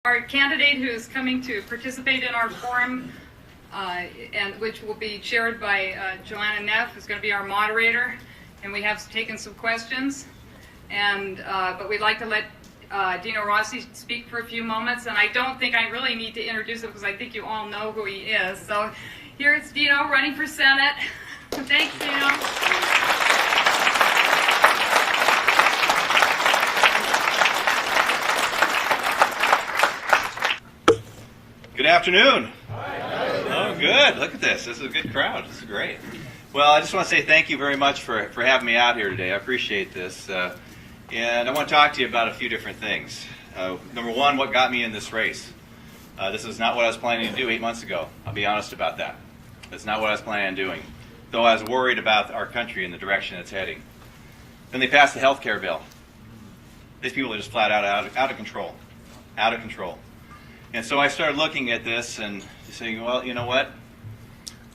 Our candidate who is coming to participate in our forum, and which will be chaired by Joanna Neff, is going to be our moderator, and we have taken some questions. But we'd like to let Dino Rossi speak for a few moments, and I don't think I really need to introduce him because I think you all know who he is. So here it's Dino running for Senate. Thanks, Dino. Good afternoon. Oh, good. Look at this. This is a good crowd. This is great. Well, I just want to say thank you very much for having me out here today. I appreciate this. And I want to talk to you about a few different things. Number one, what got me in this race. This is not what I was planning to do 8 months ago. I'll be honest about that. That's not what I was planning on doing, though I was worried about our country and the direction it's heading. Then they passed the health care bill. These people are just flat out of control. Out of control. And so I started looking at this and saying, well, you know what?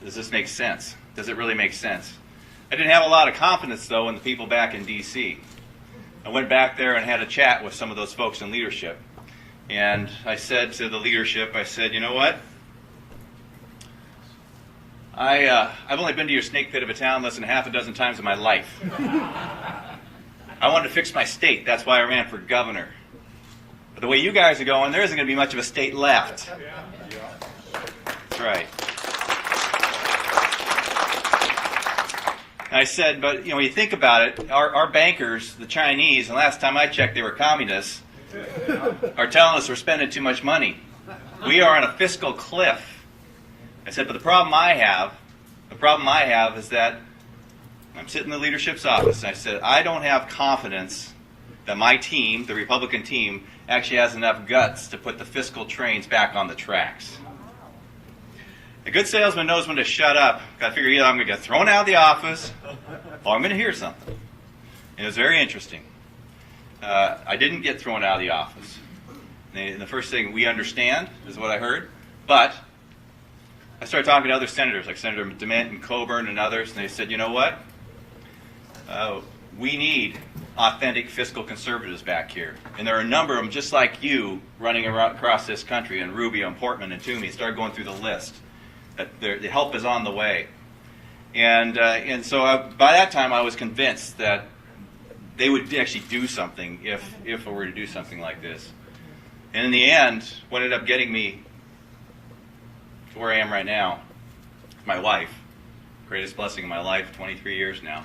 Does this make sense? Does it really make sense? I didn't have a lot of confidence, though, in the people back in D.C. I went back there and had a chat with some of those folks in leadership. And I said to the leadership, I said, you know what? I've only been to your snake pit of a town less than half a dozen times in my life. I wanted to fix my state. That's why I ran for governor. But the way you guys are going, there isn't going to be much of a state left. That's right. And I said, but when you think about it, our bankers, the Chinese, and last time I checked they were communists, are telling us we're spending too much money. We are on a fiscal cliff. I said, but the problem I have is that I'm sitting in the leadership's office, and I said, I don't have confidence that my team, the Republican team, actually has enough guts to put the fiscal trains back on the tracks. A good salesman knows when to shut up. Got to figure either I'm going to get thrown out of the office or I'm going to hear something. And it was very interesting. I didn't get thrown out of the office. And the first thing, we understand, is what I heard. But I started talking to other senators, like Senator DeMint and Coburn and others, and they said, you know what? We need authentic fiscal conservatives back here. And there are a number of them just like you running across this country, and Rubio and Portman and Toomey. Started going through the list. The help is on the way. And so by that time I was convinced that they would actually do something if I were to do something like this. And in the end, what ended up getting me to where I am right now, my wife, greatest blessing in my life, 23 years now.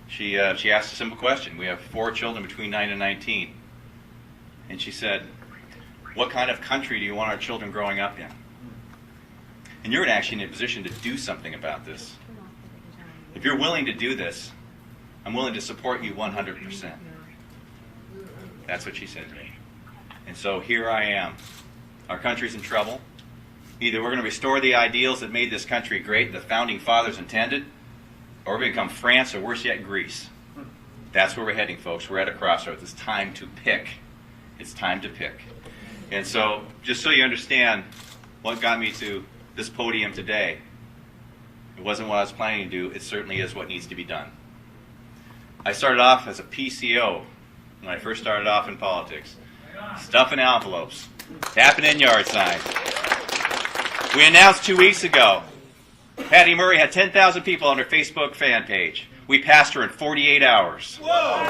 She asked a simple question. We have 4 children between 9 and 19. And she said, what kind of country do you want our children growing up in? And you're actually in a position to do something about this. If you're willing to do this, I'm willing to support you 100%. That's what she said to me. And so here I am. Our country's in trouble. Either we're going to restore the ideals that made this country great, the founding fathers intended, or we're going to become France, or worse yet, Greece. That's where we're heading, folks. We're at a crossroads. It's time to pick. It's time to pick. And so, just so you understand what got me to this podium today, it wasn't what I was planning to do. It certainly is what needs to be done. I started off as a PCO when I first started off in politics. Stuffing envelopes. Tapping in yard signs. We announced 2 weeks ago Patty Murray had 10,000 people on her Facebook fan page. We passed her in 48 hours. Whoa.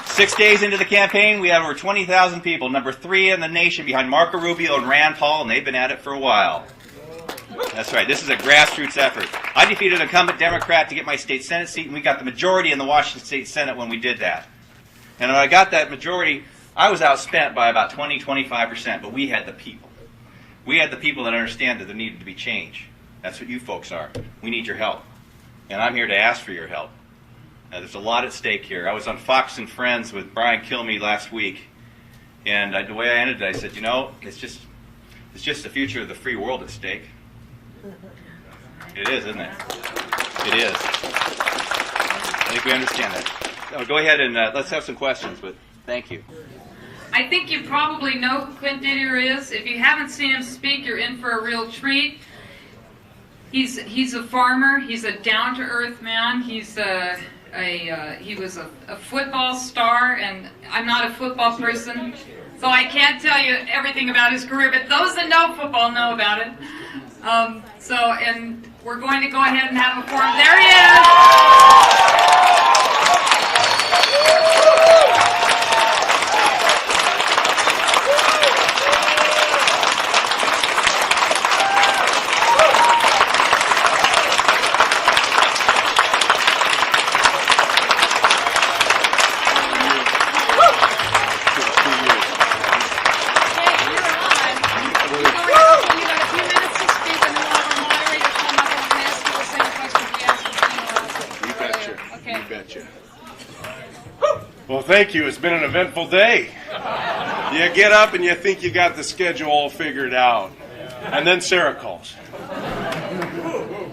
6 days into the campaign, we have over 20,000 people, number 3 in the nation behind Marco Rubio and Rand Paul, and they've been at it for a while. That's right, this is a grassroots effort. I defeated an incumbent Democrat to get my state Senate seat, and we got the majority in the Washington State Senate when we did that. And when I got that majority, I was outspent by about 20-25%, but we had the people. We had the people that understand that there needed to be change. That's what you folks are. We need your help. And I'm here to ask for your help. Now, there's a lot at stake here. I was on Fox and Friends with Brian Kilmeade last week. And the way I ended it, I said, it's just the future of the free world at stake. It is, isn't it? It is. I think we understand that. Go ahead and let's have some questions, but thank you. I think you probably know who Clint Didier is. If you haven't seen him speak, you're in for a real treat. He's a farmer. He's a down-to-earth man. He's he was a football star, and I'm not a football person, so I can't tell you everything about his career, but those that know football know about it. And we're going to go ahead and have a forum. There he is! Well, thank you. It's been an eventful day. You get up and you think you got the schedule all figured out. And then Sarah calls.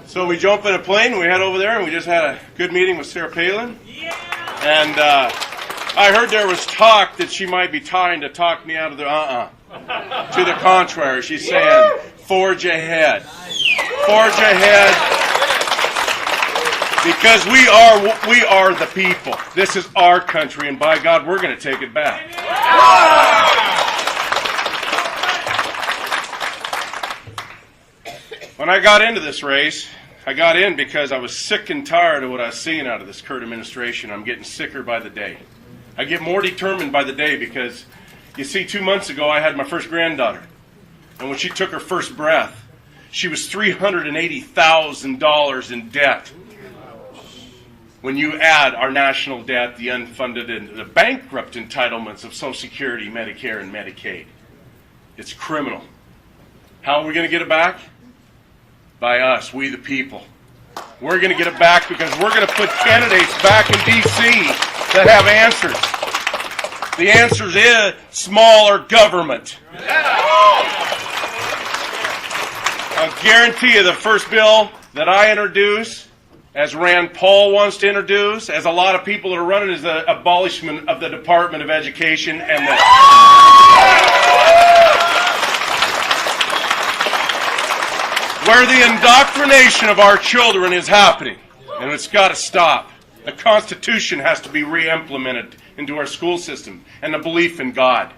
So we jump in a plane, we head over there, and we just had a good meeting with Sarah Palin. And I heard there was talk that she might be trying to talk me out of the To the contrary, she's saying, forge ahead. Forge ahead. Because we are the people. This is our country, and by God, we're going to take it back. When I got into this race, I got in because I was sick and tired of what I was seeing out of this current administration. I'm getting sicker by the day. I get more determined by the day because, you see, 2 months ago I had my first granddaughter. And when she took her first breath, she was $380,000 in debt. When you add our national debt, the unfunded and the bankrupt entitlements of Social Security, Medicare, and Medicaid, it's criminal. How are we going to get it back? By us, we the people. We're going to get it back because we're going to put candidates back in D.C. that have answers. The answer is smaller government. I'll guarantee you the first bill that I introduce, as Rand Paul wants to introduce, as a lot of people that are running, is the abolishment of the Department of Education and where the indoctrination of our children is happening, and it's got to stop. The Constitution has to be re-implemented into our school system, and the belief in God.